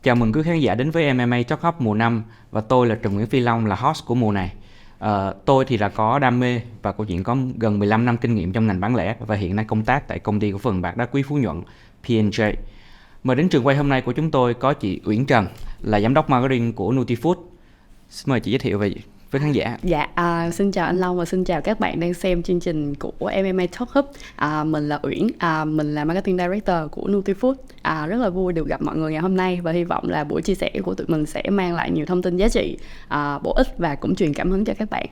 Chào mừng quý khán giả đến với MMA Talk Hub mùa 5 và tôi là Trần Nguyễn Phi Long là host của mùa này. Tôi thì là có đam mê và câu chuyện có gần 15 năm kinh nghiệm trong ngành bán lẻ và hiện nay công tác tại công ty cổ phần bạc đá quý Phú Nhuận P&J. Mời đến trường quay hôm nay của chúng tôi có chị Uyển Trần là giám đốc marketing của Nutifood. Xin mời chị giới thiệu về với khán giả. Xin chào anh Long và xin chào các bạn đang xem chương trình của MMA Talk Hub. Mình là Uyển, mình là Marketing Director của Nutifood. Rất là vui được gặp mọi người ngày hôm nay và hy vọng là buổi chia sẻ của tụi mình sẽ mang lại nhiều thông tin giá trị, bổ ích và cũng truyền cảm hứng cho các bạn.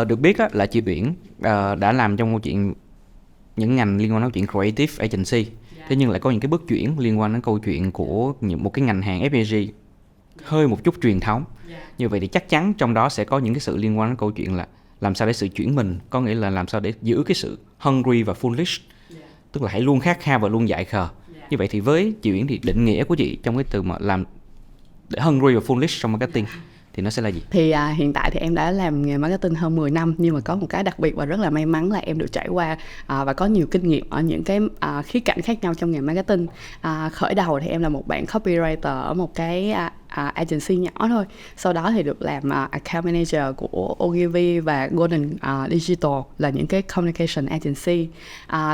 Được biết là chị Uyển đã làm trong câu chuyện những ngành liên quan đến chuyện creative agency. Thế nhưng lại có những cái bước chuyển liên quan đến câu chuyện của một cái ngành hàng FMCG hơi một chút truyền thống. Như vậy thì chắc chắn trong đó sẽ có những cái sự liên quan đến câu chuyện là làm sao để sự chuyển mình, có nghĩa là làm sao để giữ cái sự hungry và foolish, tức là hãy luôn khát khao và luôn dại khờ. Như vậy thì với chị Uyển thì định nghĩa của chị trong cái từ mà làm để hungry và foolish trong marketing thì nó sẽ là gì? Thì hiện tại thì em đã làm nghề marketing hơn 10 năm, nhưng mà có một cái đặc biệt và rất là may mắn là em được trải qua và có nhiều kinh nghiệm ở những cái khía cạnh khác nhau trong nghề marketing. Khởi đầu thì em là một bạn copywriter ở một cái agency nhỏ thôi. Sau đó thì được làm account manager của Ogilvy và Golden Digital là những cái communication agency.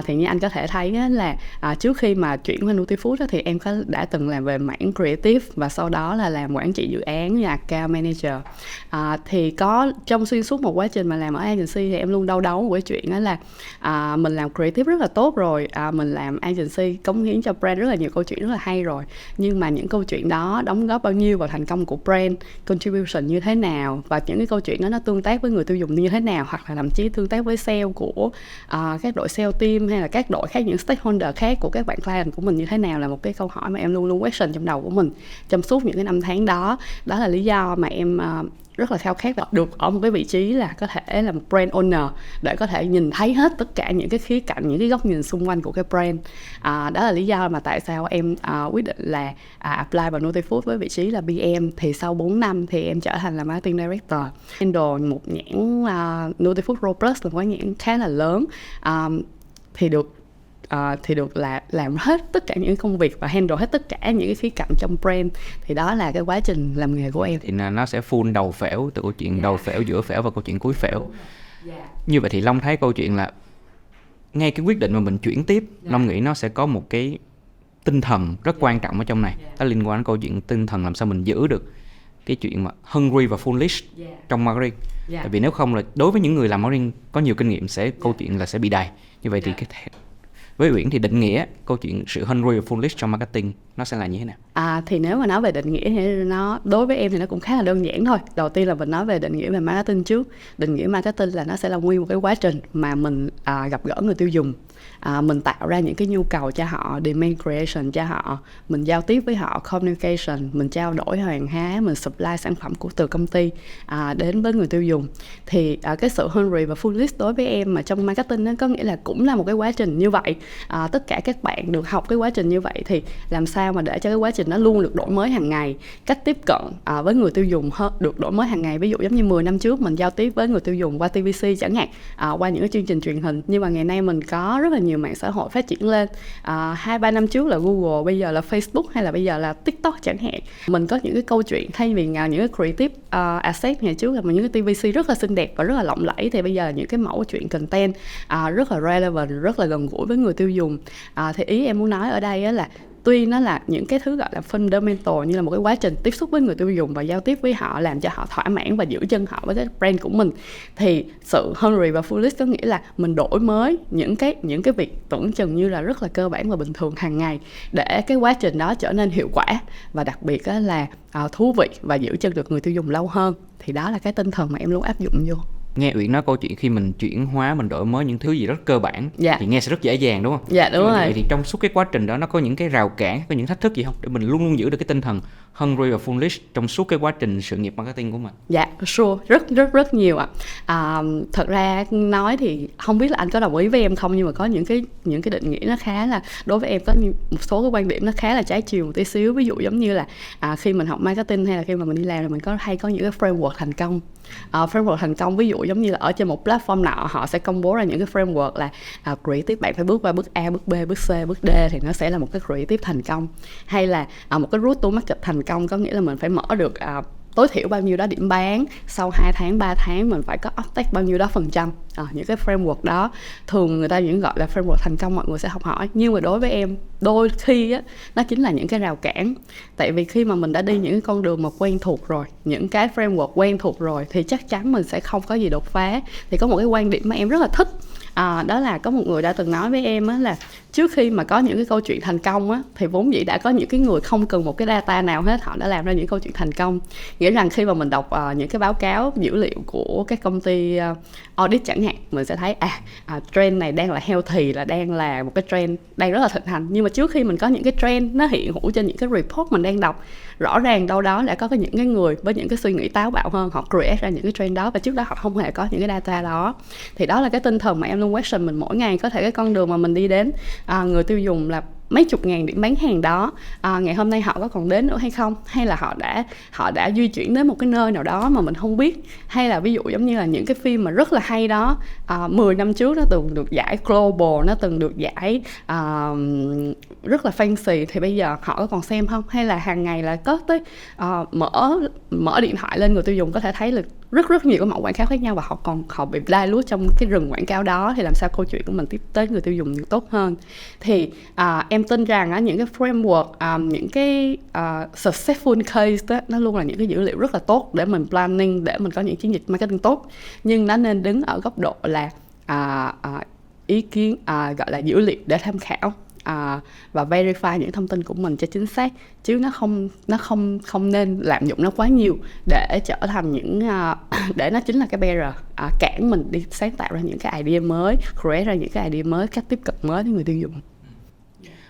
Thì như anh có thể thấy là trước khi mà chuyển qua Nutifood thì em đã từng làm về mảng creative và sau đó là làm quản trị dự án như account manager. Thì có trong xuyên suốt một quá trình mà làm ở agency thì em luôn đau đáu một cái chuyện đó là mình làm creative rất là tốt rồi, mình làm agency cống hiến cho brand rất là nhiều câu chuyện rất là hay rồi, nhưng mà những câu chuyện đó đóng góp bao nhiêu vào thành công của brand, contribution như thế nào và những cái câu chuyện đó nó tương tác với người tiêu dùng như thế nào, hoặc là thậm chí tương tác với sale của các đội sale team hay là các đội khác, những stakeholder khác của các bạn client của mình như thế nào, là một cái câu hỏi mà em luôn luôn question trong đầu của mình trong suốt những cái năm tháng đó. Đó là lý do mà em rất là khao khát được ở một cái vị trí là có thể là một brand owner để có thể nhìn thấy hết tất cả những cái khía cạnh, những cái góc nhìn xung quanh của cái brand. Đó là lý do mà tại sao em quyết định là apply vào Nutifood với vị trí là BM. Thì sau 4 năm thì em trở thành là marketing director, handle một nhãn Nutifood Pro Plus, là một cái nhãn khá là lớn. Thì được là làm hết tất cả những công việc và handle hết tất cả những cái khía cạnh trong brand. Thì đó là cái quá trình làm nghề của em. Thì nó sẽ full đầu phễu, từ câu chuyện đầu phễu, giữa phễu và câu chuyện cuối phễu. Như vậy thì Long thấy câu chuyện là ngay cái quyết định mà mình chuyển tiếp, Long nghĩ nó sẽ có một cái tinh thần rất quan trọng ở trong này. Nó liên quan đến câu chuyện tinh thần làm sao mình giữ được cái chuyện mà hungry và foolish trong marketing. Tại vì nếu không là đối với những người làm marketing có nhiều kinh nghiệm câu chuyện là sẽ bị đầy. Như vậy thì với Uyển thì định nghĩa câu chuyện sự hungry và foolish trong marketing nó sẽ là như thế nào? Thì nếu mà nói về định nghĩa thì nó đối với em thì nó cũng khá là đơn giản thôi. Đầu tiên là mình nói về định nghĩa về marketing trước. Định nghĩa marketing là nó sẽ là nguyên một cái quá trình mà mình gặp gỡ người tiêu dùng. Mình tạo ra những cái nhu cầu cho họ, demand creation cho họ, mình giao tiếp với họ, communication, mình trao đổi hàng hóa, mình supply sản phẩm của từ công ty đến với người tiêu dùng. Thì cái sự hungry và foolish đối với em mà trong marketing nó có nghĩa là cũng là một cái quá trình như vậy. Tất cả các bạn được học cái quá trình như vậy thì làm sao mà để cho cái quá trình nó luôn được đổi mới hàng ngày, cách tiếp cận với người tiêu dùng được đổi mới hàng ngày. Ví dụ giống như 10 năm trước mình giao tiếp với người tiêu dùng qua TVC chẳng hạn, qua những cái chương trình truyền hình, nhưng mà ngày nay mình có rất là nhiều mạng xã hội phát triển lên. 2-3 năm trước là Google, bây giờ là Facebook hay là bây giờ là TikTok chẳng hạn. Mình có những cái câu chuyện thay vì những cái creative asset ngày trước là những cái TVC rất là xinh đẹp và rất là lộng lẫy, thì bây giờ là những cái mẫu chuyện content rất là relevant, rất là gần gũi với người tiêu dùng. Thì ý em muốn nói ở đây là tuy nó là những cái thứ gọi là fundamental, như là một cái quá trình tiếp xúc với người tiêu dùng và giao tiếp với họ, làm cho họ thỏa mãn và giữ chân họ với cái brand của mình, thì sự hungry và foolish có nghĩa là mình đổi mới những cái việc tưởng chừng như là rất là cơ bản và bình thường hàng ngày để cái quá trình đó trở nên hiệu quả và đặc biệt là thú vị và giữ chân được người tiêu dùng lâu hơn. Thì đó là cái tinh thần mà em luôn áp dụng vô. Nghe Uyển nói câu chuyện khi mình chuyển hóa, mình đổi mới những thứ gì rất cơ bản thì nghe sẽ rất dễ dàng đúng không? Dạ đúng rồi. Thì trong suốt cái quá trình đó nó có những cái rào cản, có những thách thức gì không để mình luôn luôn giữ được cái tinh thần hungry và foolish trong suốt cái quá trình sự nghiệp marketing của mình? Dạ, sure, rất nhiều ạ. Thật ra nói thì không biết là anh có đồng ý với em không, nhưng mà có những cái định nghĩa nó khá là, đối với em có một số cái quan điểm nó khá là trái chiều một tí xíu. Ví dụ giống như là khi mình học marketing hay là khi mà mình đi làm, thì mình hay có những cái framework thành công. Framework thành công ví dụ giống như là ở trên một platform nào họ sẽ công bố ra những cái framework là creative bạn phải bước qua bước A, bước B, bước C, bước D thì nó sẽ là một cái creative thành công. Hay là một cái route to market thành công, có nghĩa là mình phải mở được tối thiểu bao nhiêu đó điểm bán, sau 2 tháng, 3 tháng mình phải có uptake bao nhiêu đó %. Những cái framework đó thường người ta vẫn gọi là framework thành công, mọi người sẽ học hỏi. Nhưng mà đối với em, đôi khi á, nó chính là những cái rào cản. Tại vì khi mà mình đã đi những cái con đường mà quen thuộc rồi, những cái framework quen thuộc rồi, thì chắc chắn mình sẽ không có gì đột phá. Thì có một cái quan điểm mà em rất là thích, đó là có một người đã từng nói với em á, là trước khi mà có những cái câu chuyện thành công á, thì vốn dĩ đã có những cái người không cần một cái data nào hết, họ đã làm ra những câu chuyện thành công. Nghĩa rằng khi mà mình đọc những cái báo cáo dữ liệu của các công ty audit chẳng hạn, mình sẽ thấy trend này đang là healthy, là đang là một cái trend đang rất là thịnh hành. Nhưng mà trước khi mình có những cái trend nó hiện hữu trên những cái report mình đang đọc, rõ ràng đâu đó đã có những cái người với những cái suy nghĩ táo bạo hơn, họ create ra những cái trend đó, và trước đó họ không hề có những cái data đó. Thì đó là cái tinh thần mà em luôn question mình mỗi ngày. Có thể cái con đường mà mình đi đến, người tiêu dùng là mấy chục ngàn điểm bán hàng đó, ngày hôm nay họ có còn đến nữa hay không, hay là họ đã di chuyển đến một cái nơi nào đó mà mình không biết. Hay là ví dụ giống như là những cái phim mà rất là hay đó, 10 năm trước nó từng được giải global, nó từng được giải rất là fancy, thì bây giờ họ có còn xem không? Hay là hàng ngày là có tới mở điện thoại lên, người tiêu dùng có thể thấy là rất nhiều cái mẫu quảng cáo khác nhau, và họ bị dilute trong cái rừng quảng cáo đó, thì làm sao câu chuyện của mình tiếp tới người tiêu dùng được tốt hơn. Thì em tin rằng những cái framework, những cái successful case đó, nó luôn là những cái dữ liệu rất là tốt để mình planning, để mình có những chiến dịch marketing tốt. Nhưng nó nên đứng ở góc độ là ý kiến, gọi là dữ liệu để tham khảo, và verify những thông tin của mình cho chính xác, chứ nó không nên lạm dụng nó quá nhiều để trở thành những để nó chính là cái barrier cản mình đi sáng tạo ra những cái idea mới, create ra những cái idea mới, cách tiếp cận mới với người tiêu dùng.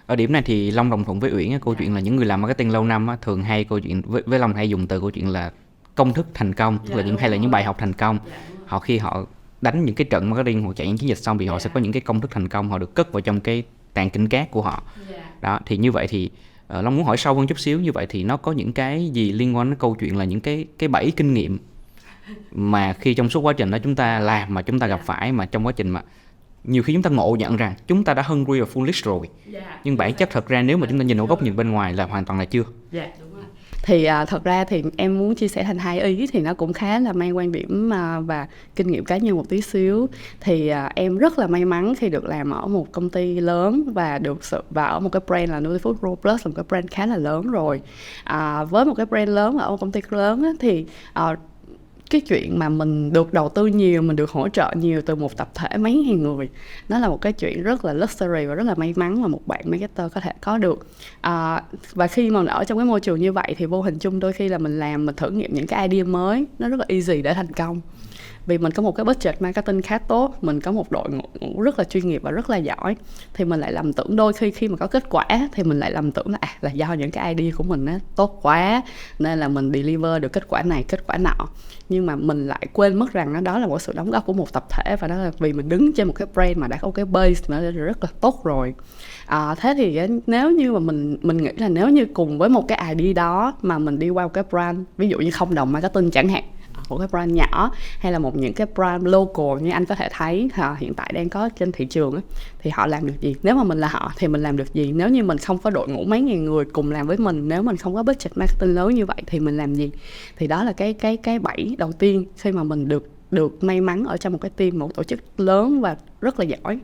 Ở điểm này thì Long đồng thuận với Uyển, câu chuyện là những người làm marketing lâu năm thường hay câu chuyện với Long hay dùng từ câu chuyện là công thức thành công, tức là hay là những bài học thành công. Khi họ đánh những cái trận marketing hoặc chạy những chiến dịch xong thì họ sẽ có những cái công thức thành công, họ được cất vào trong cái tàng kinh cát của họ. Đó, thì như vậy thì Long muốn hỏi sâu hơn chút xíu, như vậy thì nó có những cái gì liên quan đến câu chuyện là những cái bẫy kinh nghiệm mà khi trong suốt quá trình đó chúng ta làm mà chúng ta gặp phải, mà trong quá trình mà nhiều khi chúng ta ngộ nhận rằng chúng ta đã hungry và foolish rồi, nhưng bản chất thật ra nếu mà chúng ta nhìn ở góc nhìn bên ngoài là hoàn toàn là chưa. Thì thật ra thì em muốn chia sẻ thành hai ý, thì nó cũng khá là mang quan điểm và kinh nghiệm cá nhân một tí xíu. Thì em rất là may mắn khi được làm ở một công ty lớn và ở một cái brand là Nutifood Pro Plus, là một cái brand khá là lớn rồi. Với một cái brand lớn ở một công ty lớn á, thì cái chuyện mà mình được đầu tư nhiều, mình được hỗ trợ nhiều từ một tập thể mấy ngàn người, nó là một cái chuyện rất là luxury và rất là may mắn mà một bạn marketer có thể có được. Và khi mà ở trong cái môi trường như vậy thì vô hình chung đôi khi là mình thử nghiệm những cái idea mới, nó rất là easy để thành công. Vì mình có một cái budget marketing khá tốt, mình có một đội ngũ rất là chuyên nghiệp và rất là giỏi, thì mình lại lầm tưởng đôi khi mà có kết quả thì mình lại lầm tưởng là do những cái idea của mình tốt quá nên là mình deliver được kết quả này, kết quả nọ. Nhưng mà mình lại quên mất rằng đó là một sự đóng góp của một tập thể, và đó là vì mình đứng trên một cái brand mà đã có cái base nó rất là tốt rồi. Thế thì nếu như mà mình nghĩ là nếu như cùng với một cái idea đó mà mình đi qua một cái brand, ví dụ như không đồng marketing chẳng hạn, một cái brand nhỏ, hay là những cái brand local như anh có thể thấy hiện tại đang có trên thị trường thì họ làm được gì? Nếu mà mình là họ thì mình làm được gì? Nếu như mình không có đội ngũ mấy ngàn người cùng làm với mình, nếu mình không có budget marketing lớn như vậy thì mình làm gì? Thì đó là cái bẫy đầu tiên khi mà mình được may mắn ở trong một cái team, một tổ chức lớn và rất là giỏi.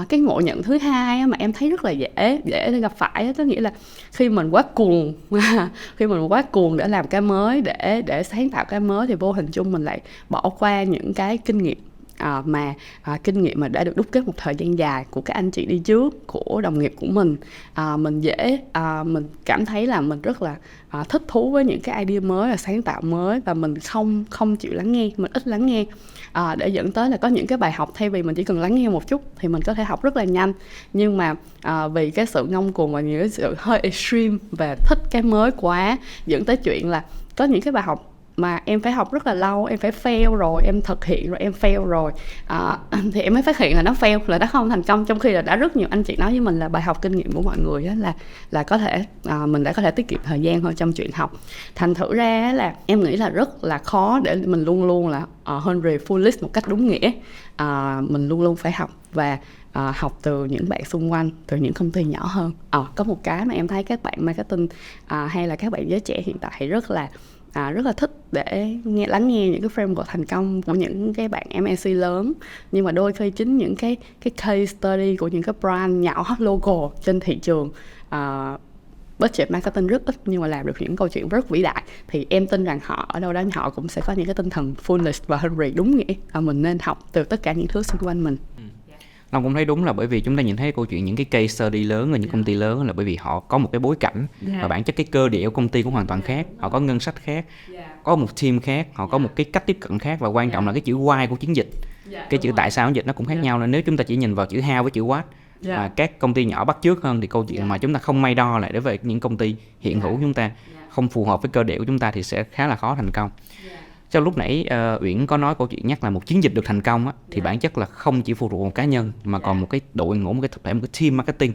Cái ngộ nhận thứ hai mà em thấy rất là dễ để gặp phải, có nghĩa là khi mình quá cuồng để làm cái mới, để sáng tạo cái mới, thì vô hình chung mình lại bỏ qua những cái kinh nghiệm kinh nghiệm mà đã được đúc kết một thời gian dài của các anh chị đi trước, của đồng nghiệp của mình. Mình cảm thấy là mình rất là thích thú với những cái idea mới và sáng tạo mới, và mình không chịu lắng nghe, mình ít lắng nghe, để dẫn tới là có những cái bài học thay vì mình chỉ cần lắng nghe một chút thì mình có thể học rất là nhanh. Nhưng mà vì cái sự ngông cuồng và những cái sự hơi extreme và thích cái mới quá, dẫn tới chuyện là có những cái bài học mà em phải học rất là lâu, em phải fail rồi, em thực hiện rồi, em fail rồi, thì em mới phát hiện là nó fail, là nó không thành công, trong khi là đã rất nhiều anh chị nói với mình là bài học kinh nghiệm của mọi người đó là có thể mình đã có thể tiết kiệm thời gian hơn trong chuyện học. Thành thử ra là em nghĩ là rất là khó để mình luôn luôn là hungry foolish một cách đúng nghĩa. Mình luôn luôn phải học và học từ những bạn xung quanh, từ những công ty nhỏ hơn. Có một cái mà em thấy các bạn marketing hay là các bạn giới trẻ hiện tại rất là thích để lắng nghe những cái framework thành công của những cái bạn MNC lớn, nhưng mà đôi khi chính những cái case study của những cái brand nhỏ local trên thị trường, budget marketing rất ít nhưng mà làm được những câu chuyện rất vĩ đại, thì em tin rằng họ ở đâu đó họ cũng sẽ có những cái tinh thần foolish và hungry đúng nghĩa. Mình nên học từ tất cả những thứ xung quanh mình. Long cũng thấy đúng, là bởi vì chúng ta nhìn thấy câu chuyện những cái case study lớn ở những công ty lớn là bởi vì họ có một cái bối cảnh và bản chất cái cơ địa của công ty cũng hoàn toàn khác, họ có ngân sách khác, có một team khác, họ có một cái cách tiếp cận khác, và quan trọng là cái chữ why của chiến dịch, cái chữ tại sao chiến dịch nó cũng khác nhau. Nên nếu chúng ta chỉ nhìn vào chữ how với chữ what mà các công ty nhỏ bắt chước hơn, thì câu chuyện mà chúng ta không may đo lại để về những công ty hiện hữu chúng ta không phù hợp với cơ địa của chúng ta thì sẽ khá là khó thành công. Trong lúc nãy Uyển có nói câu chuyện nhắc là một chiến dịch được thành công á, thì bản chất là không chỉ phụ thuộc vào một cá nhân mà còn một cái đội ngũ, một cái tập thể, một cái team marketing.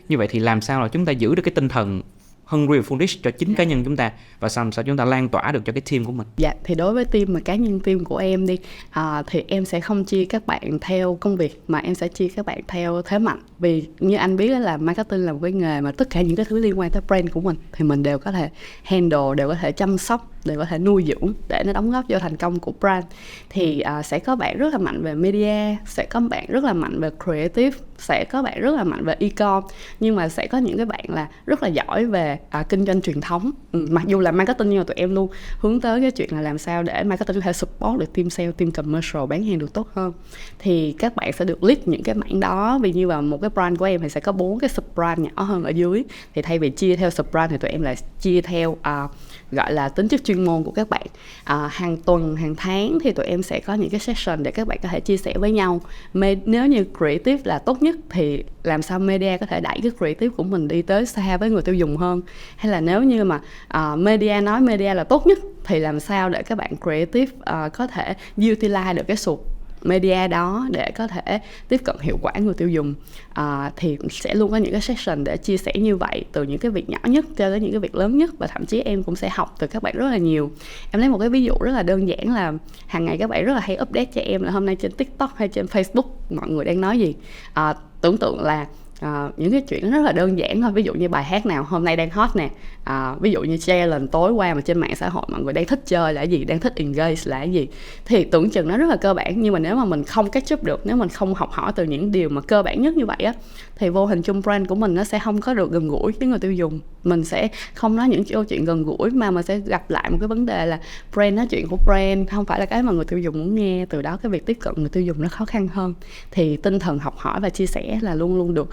Như vậy thì làm sao là chúng ta giữ được cái tinh thần hungry và foolish cho chính cá nhân chúng ta, và sao chúng ta lan tỏa được cho cái team của mình? Thì đối với team mà cá nhân team của em đi, thì em sẽ không chia các bạn theo công việc mà em sẽ chia các bạn theo thế mạnh. Vì như anh biết là marketing là một cái nghề mà tất cả những cái thứ liên quan tới brand của mình thì mình đều có thể handle, đều có thể chăm sóc, đều có thể nuôi dưỡng để nó đóng góp vào thành công của brand. Thì sẽ có bạn rất là mạnh về media, sẽ có bạn rất là mạnh về creative, sẽ có bạn rất là mạnh về e-com, nhưng mà sẽ có những cái bạn là rất là giỏi về kinh doanh truyền thống. Mặc dù là marketing nhưng mà tụi em luôn hướng tới cái chuyện là làm sao để marketing có thể support được team sale, team commercial bán hàng được tốt hơn. Thì các bạn sẽ được lead những cái mảng đó. Vì như vào một cái brand của em thì sẽ có 4 cái sub brand nhỏ hơn ở dưới, thì thay vì chia theo sub brand thì tụi em lại chia theo gọi là tính chất chuyên môn của các bạn. Hàng tuần, hàng tháng thì tụi em sẽ có những cái session để các bạn có thể chia sẻ với nhau. Nếu như creative là tốt nhất thì làm sao media có thể đẩy cái creative của mình đi tới xa với người tiêu dùng hơn. Hay là nếu như mà media nói media là tốt nhất thì làm sao để các bạn creative có thể utilize được cái sụt media đó để có thể tiếp cận hiệu quả người tiêu dùng. Thì sẽ luôn có những cái session để chia sẻ như vậy, từ những cái việc nhỏ nhất cho tới những cái việc lớn nhất, và thậm chí em cũng sẽ học từ các bạn rất là nhiều. Em lấy một cái ví dụ rất là đơn giản là hàng ngày các bạn rất là hay update cho em là hôm nay trên TikTok hay trên Facebook mọi người đang nói gì. Tưởng tượng là những cái chuyện nó rất là đơn giản thôi, ví dụ như bài hát nào hôm nay đang hot nè, ví dụ như challenge tối qua mà trên mạng xã hội mọi người đang thích chơi là cái gì, đang thích engage là cái gì, thì tưởng chừng nó rất là cơ bản, nhưng mà nếu mà mình không catch up được, nếu mình không học hỏi từ những điều mà cơ bản nhất như vậy á, thì vô hình chung brand của mình nó sẽ không có được gần gũi với người tiêu dùng. Mình sẽ không nói những câu chuyện gần gũi mà mình sẽ gặp lại một cái vấn đề là brand nói chuyện của brand không phải là cái mà người tiêu dùng muốn nghe, từ đó cái việc tiếp cận người tiêu dùng nó khó khăn hơn. Thì tinh thần học hỏi và chia sẻ là luôn luôn được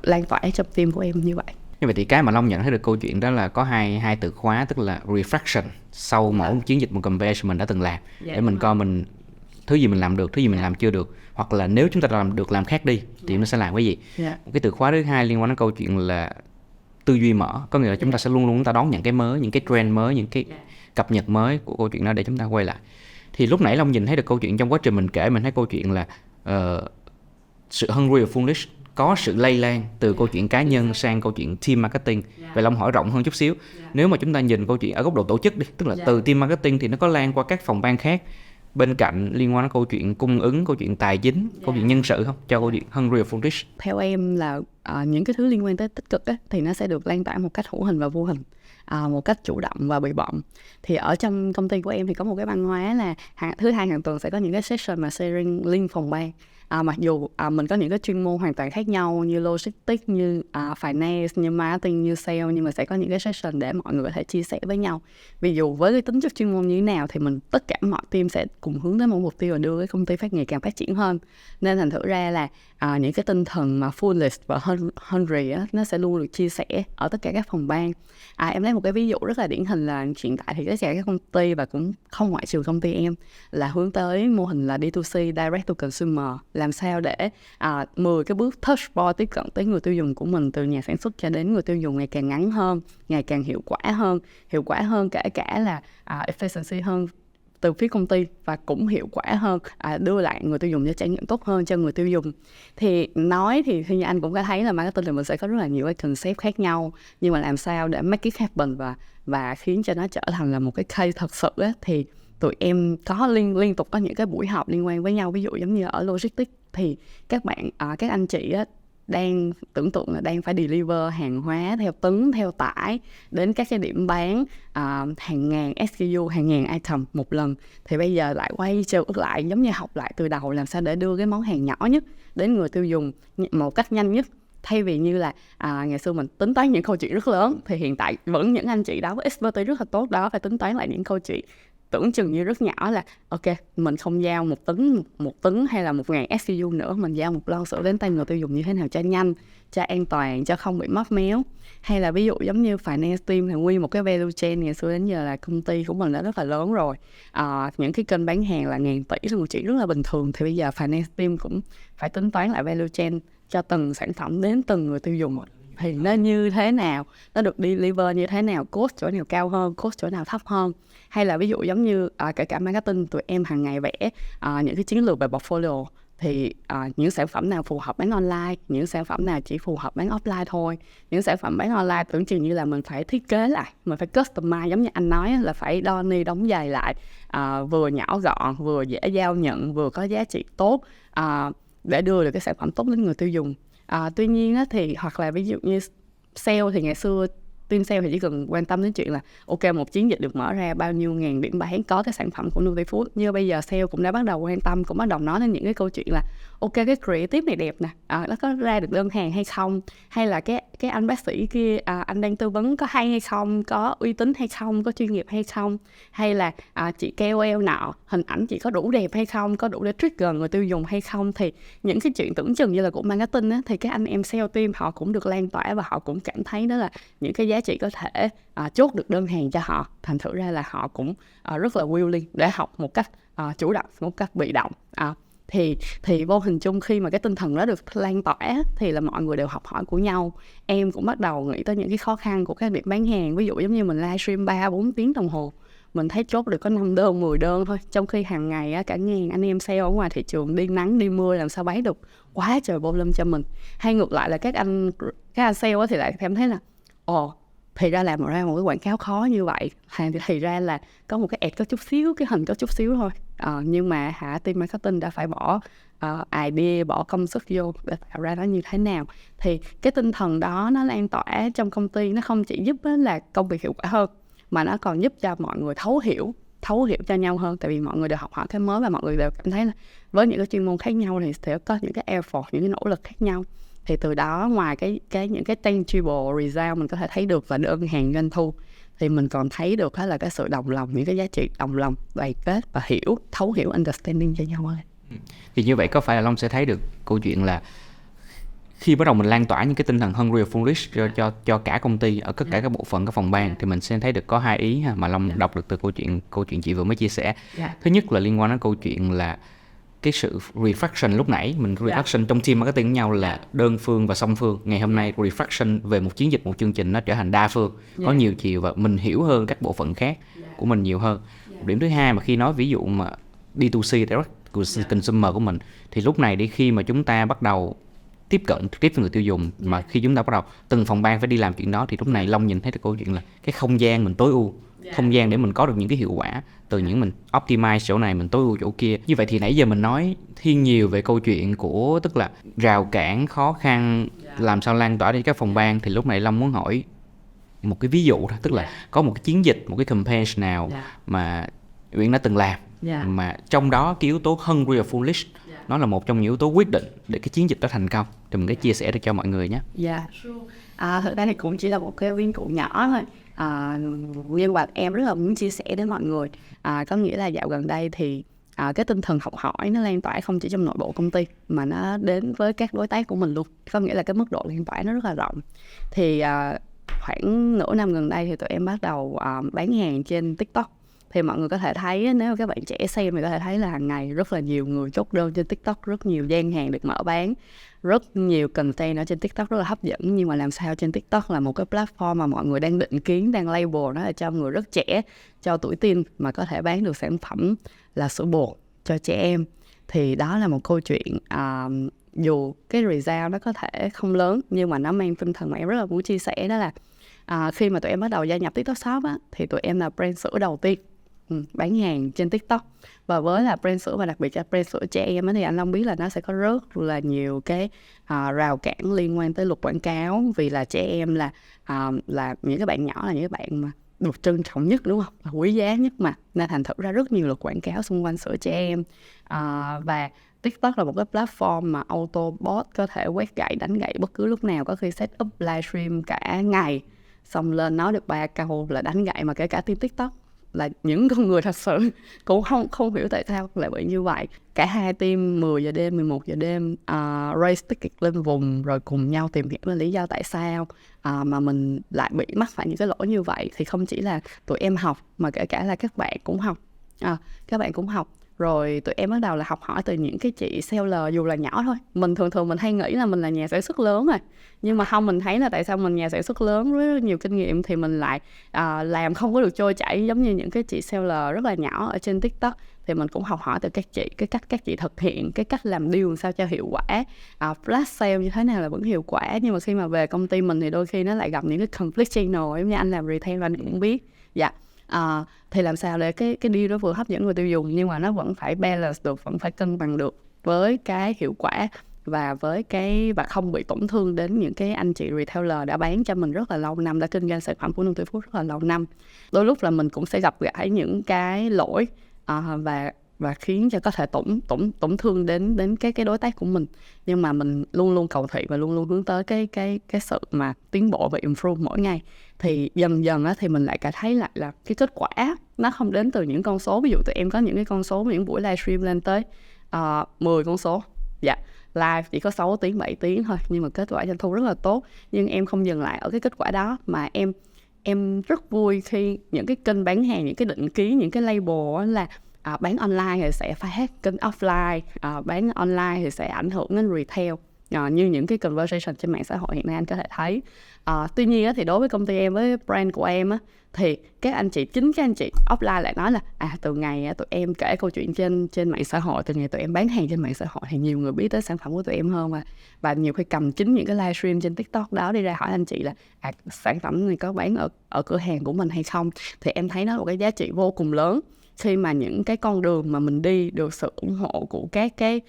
lan tỏa trong team của em như vậy. Như vậy thì cái mà Long nhận thấy được câu chuyện đó là có hai từ khóa, tức là reflection sau mỗi chiến dịch, một campaign mình đã từng làm, để mình coi mình thứ gì mình làm được, thứ gì mình làm chưa được, hoặc là nếu chúng ta làm được làm khác đi thì nó sẽ làm cái gì. Một cái từ khóa thứ hai liên quan đến câu chuyện là tư duy mở, có nghĩa là chúng ta sẽ luôn luôn chúng ta đón nhận cái mới, những cái trend mới, những cái cập nhật mới của câu chuyện đó để chúng ta quay lại. Thì lúc nãy Long nhìn thấy được câu chuyện trong quá trình mình kể, mình thấy câu chuyện là sự hungry và foolish có sự lây lan từ câu chuyện cá nhân sang câu chuyện team marketing. Vậy Long hỏi rộng hơn chút xíu, nếu mà chúng ta nhìn câu chuyện ở góc độ tổ chức đi, tức là từ team marketing thì nó có lan qua các phòng ban khác bên cạnh liên quan đến câu chuyện cung ứng, câu chuyện tài chính, câu chuyện nhân sự không, cho câu chuyện hungry và foolish? Theo em là những cái thứ liên quan tới tích cực á, thì nó sẽ được lan tỏa một cách hữu hình và vô hình, một cách chủ động và bị bợm. Thì ở trong công ty của em thì có một cái văn hóa là thứ hai hàng tuần sẽ có những cái session mà sharing link phòng ban. Mặc dù mình có những cái chuyên môn hoàn toàn khác nhau như logistics, như finance, như marketing, như sale, nhưng mà sẽ có những cái session để mọi người có thể chia sẻ với nhau. Ví dụ với cái tính chất chuyên môn như thế nào thì tất cả mọi team sẽ cùng hướng tới một mục tiêu là đưa cái công ty ngày càng phát triển hơn. Nên thành thử ra là những cái tinh thần mà foolish và hungry á, nó sẽ luôn được chia sẻ ở tất cả các phòng ban. Em lấy một cái ví dụ rất là điển hình là hiện tại thì tất cả các công ty, và cũng không ngoại trừ công ty em, là hướng tới mô hình là D2C, Direct to Consumer. Làm sao để 10 cái bước touch point tiếp cận tới người tiêu dùng của mình, từ nhà sản xuất cho đến người tiêu dùng ngày càng ngắn hơn, ngày càng hiệu quả hơn kể cả là efficiency hơn từ phía công ty, và cũng hiệu quả hơn, đưa lại người tiêu dùng cho trải nghiệm tốt hơn cho người tiêu dùng. Thì nói thì như anh cũng có thấy là marketing thì mình sẽ có rất là nhiều cái concept khác nhau, nhưng mà làm sao để make it happen và khiến cho nó trở thành là một cái case thật sự á, thì tụi em có liên tục có những cái buổi họp liên quan với nhau. Ví dụ giống như ở logistics thì các anh chị á, đang tưởng tượng là đang phải deliver hàng hóa theo tấn, theo tải đến các cái điểm bán hàng ngàn SKU, hàng ngàn item một lần. Thì bây giờ lại quay trở lại giống như học lại từ đầu, làm sao để đưa cái món hàng nhỏ nhất đến người tiêu dùng một cách nhanh nhất. Thay vì như là ngày xưa mình tính toán những câu chuyện rất lớn, thì hiện tại vẫn những anh chị đó với expertise rất là tốt đó phải tính toán lại những câu chuyện tưởng chừng như rất nhỏ, là ok, mình không giao một tấn hay là 1.000 SKU nữa, mình giao một lon sữa đến tay người tiêu dùng như thế nào cho nhanh, cho an toàn, cho không bị móc méo. Hay là ví dụ giống như finance team thì nguyên một cái value chain, ngày xưa đến giờ là công ty của mình đã rất là lớn rồi, những cái kênh bán hàng là ngàn tỷ là một chuyện rất là bình thường. Thì bây giờ finance team cũng phải tính toán lại value chain cho từng sản phẩm đến từng người tiêu dùng, thì nó như thế nào, nó được deliver như thế nào, cost chỗ nào cao hơn, cost chỗ nào thấp hơn. Hay là ví dụ giống như kể cả marketing, tụi em hàng ngày vẽ những cái chiến lược về portfolio, thì những sản phẩm nào phù hợp bán online, những sản phẩm nào chỉ phù hợp bán offline thôi. Những sản phẩm bán online tưởng chừng như là mình phải thiết kế lại, mình phải customize, giống như anh nói là phải đo ni đóng giày lại, vừa nhỏ gọn, vừa dễ giao nhận, vừa có giá trị tốt, để đưa được cái sản phẩm tốt đến người tiêu dùng. Tuy nhiên á, thì hoặc là ví dụ như sale, thì ngày xưa team sale thì chỉ cần quan tâm đến chuyện là ok, một chiến dịch được mở ra bao nhiêu ngàn điểm bán có cái sản phẩm của Nutifood. Nhưng bây giờ sale cũng đã bắt đầu quan tâm, cũng bắt đầu nói đến những cái câu chuyện là ok, cái creative này đẹp nè, nó có ra được đơn hàng hay không, hay là cái anh bác sĩ kia anh đang tư vấn có hay hay không, có uy tín hay không, có chuyên nghiệp hay không, hay là chị KOL nọ hình ảnh chị có đủ đẹp hay không, có đủ để trigger người tiêu dùng hay không. Thì những cái chuyện tưởng chừng như là của marketing á, thì các anh em sale team họ cũng được lan tỏa, và họ cũng cảm thấy đó là những cái giá trị có thể chốt được đơn hàng cho họ. Thành thử ra là họ cũng rất là willing để học một cách chủ động, một cách bị động. Thì vô hình chung khi mà cái tinh thần đó được lan tỏa thì là mọi người đều học hỏi của nhau. Em cũng bắt đầu nghĩ tới những cái khó khăn của các điểm bán hàng. Ví dụ giống như mình livestream 3-4 tiếng đồng hồ, mình thấy chốt được có 5 đơn, 10 đơn thôi, trong khi hàng ngày cả ngàn anh em sale ở ngoài thị trường đi nắng đi mưa làm sao bán được quá trời volume cho mình. Hay ngược lại là các anh sale thì lại cảm thấy là thì ra làm ra một cái quảng cáo khó như vậy, thì ra là có một cái ad có chút xíu, cái hình có chút xíu thôi, nhưng mà team marketing đã phải bỏ idea, bỏ công sức vô để tạo ra nó như thế nào. Thì cái tinh thần đó nó lan tỏa trong công ty, nó không chỉ giúp là công việc hiệu quả hơn, mà nó còn giúp cho mọi người thấu hiểu cho nhau hơn. Tại vì mọi người đều học hỏi cái mới, và mọi người đều cảm thấy là với những cái chuyên môn khác nhau thì sẽ có những cái effort, những cái nỗ lực khác nhau. Thì từ đó ngoài những cái tangible result mình có thể thấy được và đơn hàng doanh thu, thì mình còn thấy được đó là cái sự đồng lòng, những cái giá trị đồng lòng, đoàn kết và thấu hiểu understanding cho nhau hơn. Thì như vậy có phải là Long sẽ thấy được câu chuyện là khi bắt đầu mình lan tỏa những cái tinh thần hungry or foolish cho cả công ty ở tất cả các bộ phận, các phòng ban, thì mình sẽ thấy được có hai ý mà Long đọc được từ câu chuyện chị vừa mới chia sẻ. Thứ nhất là liên quan đến câu chuyện là cái sự refraction lúc nãy mình refraction trong team marketing với nhau là đơn phương và song phương. Ngày hôm nay refraction về một chiến dịch, một chương trình nó trở thành đa phương, có nhiều chiều, và mình hiểu hơn các bộ phận khác của mình nhiều hơn. Điểm thứ hai mà khi nói ví dụ mà D2C, direct consumer của mình, thì lúc này đi khi mà chúng ta bắt đầu tiếp cận trực tiếp với người tiêu dùng, mà khi chúng ta bắt đầu từng phòng ban phải đi làm chuyện đó, thì lúc này Long nhìn thấy được câu chuyện là cái không gian mình tối ưu, không gian để mình có được những cái hiệu quả từ những mình optimize chỗ này, mình tối ưu chỗ kia. Như vậy thì nãy giờ mình nói thiên nhiều về câu chuyện của tức là rào cản, khó khăn, làm sao lan tỏa đến các phòng ban. Thì lúc này Long muốn hỏi một cái ví dụ thôi, tức là có một cái chiến dịch, một cái campaign nào mà Uyển đã từng làm mà trong đó cái yếu tố hungry or foolish nó là một trong những yếu tố quyết định để cái chiến dịch đó thành công. Thì mình có chia sẻ được cho mọi người nhé. Dạ, thực ra thì cũng chỉ là một cái ví dụ nhỏ thôi. Nhưng mà em rất là muốn chia sẻ đến mọi người. Có nghĩa là dạo gần đây thì cái tinh thần học hỏi nó lan tỏa không chỉ trong nội bộ công ty mà nó đến với các đối tác của mình luôn. Có nghĩa là cái mức độ lan tỏa nó rất là rộng. Thì khoảng nửa năm gần đây thì tụi em bắt đầu bán hàng trên TikTok. Thì mọi người có thể thấy, nếu các bạn trẻ xem thì có thể thấy là hàng ngày rất là nhiều người chốt đơn trên TikTok, rất nhiều gian hàng được mở bán, rất nhiều content ở trên TikTok rất là hấp dẫn. Nhưng mà làm sao trên TikTok là một cái platform mà mọi người đang định kiến, đang label nó là cho người rất trẻ, cho tuổi teen mà có thể bán được sản phẩm là sữa bột cho trẻ em. Thì đó là một câu chuyện dù cái result nó có thể không lớn nhưng mà nó mang tinh thần mà em rất là muốn chia sẻ. Đó là khi mà tụi em bắt đầu gia nhập TikTok Shop á, thì tụi em là brand sữa đầu tiên bán hàng trên TikTok. Và với là brand sữa và đặc biệt là brand sữa trẻ em thì anh Long biết là nó sẽ có rất là nhiều cái rào cản liên quan tới luật quảng cáo. Vì là trẻ em là những cái bạn nhỏ, là những cái bạn mà được trân trọng nhất, đúng không, là quý giá nhất mà, nên thành thực ra rất nhiều luật quảng cáo xung quanh sữa trẻ em. Và TikTok là một cái platform mà auto bot có thể quét gậy, đánh gậy bất cứ lúc nào. Có khi set up livestream cả ngày, xong lên nói được 3 câu là đánh gậy. Mà kể cả team TikTok là những con người thật sự cũng không hiểu tại sao lại bị như vậy. Cả hai team 10 giờ đêm, 11 giờ đêm race ticket lên vùng, rồi cùng nhau tìm hiểu là lý do tại sao mà mình lại bị mắc phải những cái lỗi như vậy. Thì không chỉ là tụi em học mà kể cả là các bạn cũng học. Các bạn cũng học. Rồi tụi em bắt đầu là học hỏi từ những cái chị seller dù là nhỏ thôi. Mình thường mình hay nghĩ là mình là nhà sản xuất lớn rồi, nhưng mà không, mình thấy là tại sao mình nhà sản xuất lớn với rất nhiều kinh nghiệm thì mình lại làm không có được trôi chảy giống như những cái chị seller rất là nhỏ ở trên TikTok. Thì mình cũng học hỏi từ các chị, cái cách các chị thực hiện, cái cách làm deal sao cho hiệu quả, flash sale như thế nào là vẫn hiệu quả. Nhưng mà khi mà về công ty mình thì đôi khi nó lại gặp những cái conflict channel, giống như anh làm retail anh cũng biết. Dạ. Thì làm sao để cái deal đó vừa hấp dẫn người tiêu dùng nhưng mà nó vẫn phải balance được, vẫn phải cân bằng được với cái hiệu quả và và không bị tổn thương đến những cái anh chị retailer đã bán cho mình rất là lâu năm, đã kinh doanh sản phẩm của Nutifood rất là lâu năm. Đôi lúc là mình cũng sẽ gặp phải những cái lỗi và khiến cho có thể tổn thương đến cái đối tác của mình. Nhưng mà mình luôn luôn cầu thị và luôn luôn hướng tới cái sự mà tiến bộ và improve mỗi ngày. Thì dần dần á, thì mình lại cảm thấy lại là cái kết quả nó không đến từ những con số. Ví dụ tụi em có những cái con số, những buổi livestream lên tới 10 con số, dạ, live chỉ có 6 tiếng 7 tiếng thôi, nhưng mà kết quả doanh thu rất là tốt. Nhưng em không dừng lại ở cái kết quả đó, mà em rất vui khi những cái kênh bán hàng, những cái định ký, những cái label là bán online thì sẽ phá hết kênh offline, bán online thì sẽ ảnh hưởng đến retail, như những cái conversation trên mạng xã hội hiện nay anh có thể thấy. Tuy nhiên thì đối với công ty em, với brand của em thì chính các anh chị offline lại nói là từ ngày tụi em kể câu chuyện trên mạng xã hội, từ ngày tụi em bán hàng trên mạng xã hội thì nhiều người biết tới sản phẩm của tụi em hơn. Và nhiều khi cầm chính những cái livestream trên TikTok đó đi ra hỏi anh chị là sản phẩm này có bán ở cửa hàng của mình hay không. Thì em thấy nó là một cái giá trị vô cùng lớn khi mà những cái con đường mà mình đi được sự ủng hộ của các cái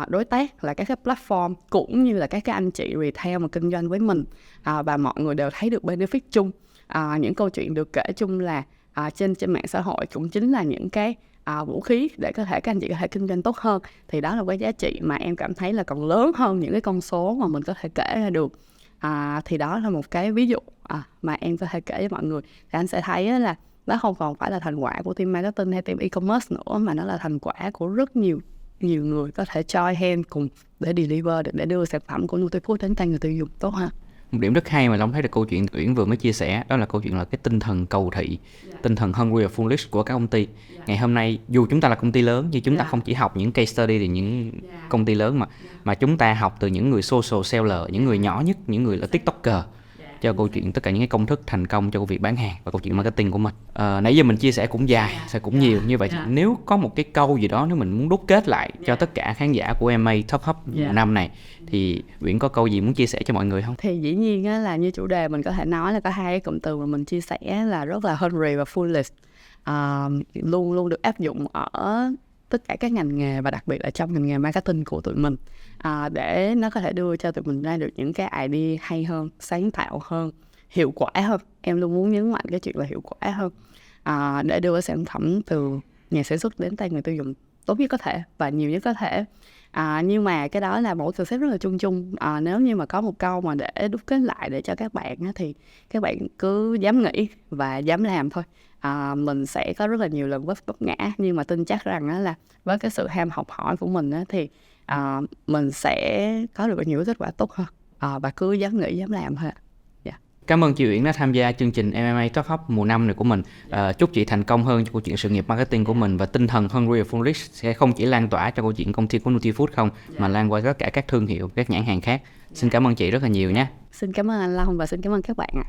đối tác là các cái platform cũng như là các cái anh chị retail mà kinh doanh với mình, và mọi người đều thấy được benefit chung. Những câu chuyện được kể chung là trên mạng xã hội cũng chính là những cái vũ khí để có thể các anh chị có thể kinh doanh tốt hơn. Thì đó là cái giá trị mà em cảm thấy là còn lớn hơn những cái con số mà mình có thể kể ra được. Thì đó là một cái ví dụ mà em có thể kể với mọi người. Thì anh sẽ thấy là nó không còn phải là thành quả của team marketing hay team e-commerce nữa, mà nó là thành quả của rất nhiều người có thể join hand cùng để deliver, để đưa sản phẩm của Nutifood đến tay người tiêu dùng tốt hơn. Một điểm rất hay mà Long thấy được câu chuyện Uyển vừa mới chia sẻ, đó là câu chuyện là cái tinh thần cầu thị, tinh thần hungry và foolish của các công ty. Ngày hôm nay dù chúng ta là công ty lớn nhưng chúng ta không chỉ học những case study từ những công ty lớn mà chúng ta học từ những người social seller, những người nhỏ nhất, những người là TikToker, cho câu chuyện tất cả những cái công thức thành công cho công việc bán hàng và câu chuyện marketing của mình. Nãy giờ mình chia sẻ cũng dài, sẽ cũng nhiều như vậy. Nếu có một cái câu gì đó nếu mình muốn đúc kết lại cho tất cả khán giả của MA Top Hub năm này thì Uyển có câu gì muốn chia sẻ cho mọi người không? Thì dĩ nhiên là như chủ đề mình có thể nói là có hai cái cụm từ mà mình chia sẻ là rất là hungry và foolish, luôn luôn được áp dụng ở tất cả các ngành nghề và đặc biệt là trong ngành nghề marketing của tụi mình, để nó có thể đưa cho tụi mình ra được những cái idea hay hơn, sáng tạo hơn, hiệu quả hơn. Em luôn muốn nhấn mạnh cái chuyện là hiệu quả hơn, để đưa sản phẩm từ nhà sản xuất đến tay người tiêu dùng tốt nhất có thể và nhiều nhất có thể. Nhưng mà cái đó là một concept rất là chung chung. Nếu như mà có một câu mà để đúc kết lại để cho các bạn á, thì các bạn cứ dám nghĩ và dám làm thôi. Mình sẽ có rất là nhiều lần vấp ngã, nhưng mà tin chắc rằng á, là với cái sự ham học hỏi của mình á, thì mình sẽ có được nhiều kết quả tốt hơn. Và cứ dám nghĩ dám làm thôi ạ. Cảm ơn chị Uyển đã tham gia chương trình MMA Top Up mùa 5 này của mình. Chúc chị thành công hơn cho câu chuyện sự nghiệp marketing của mình, và tinh thần Hungry for Rich sẽ không chỉ lan tỏa cho câu chuyện công ty của Nutifood không, mà lan qua tất cả các thương hiệu, các nhãn hàng khác. Xin cảm ơn chị rất là nhiều nhé. Xin cảm ơn anh Long và xin cảm ơn các bạn ạ.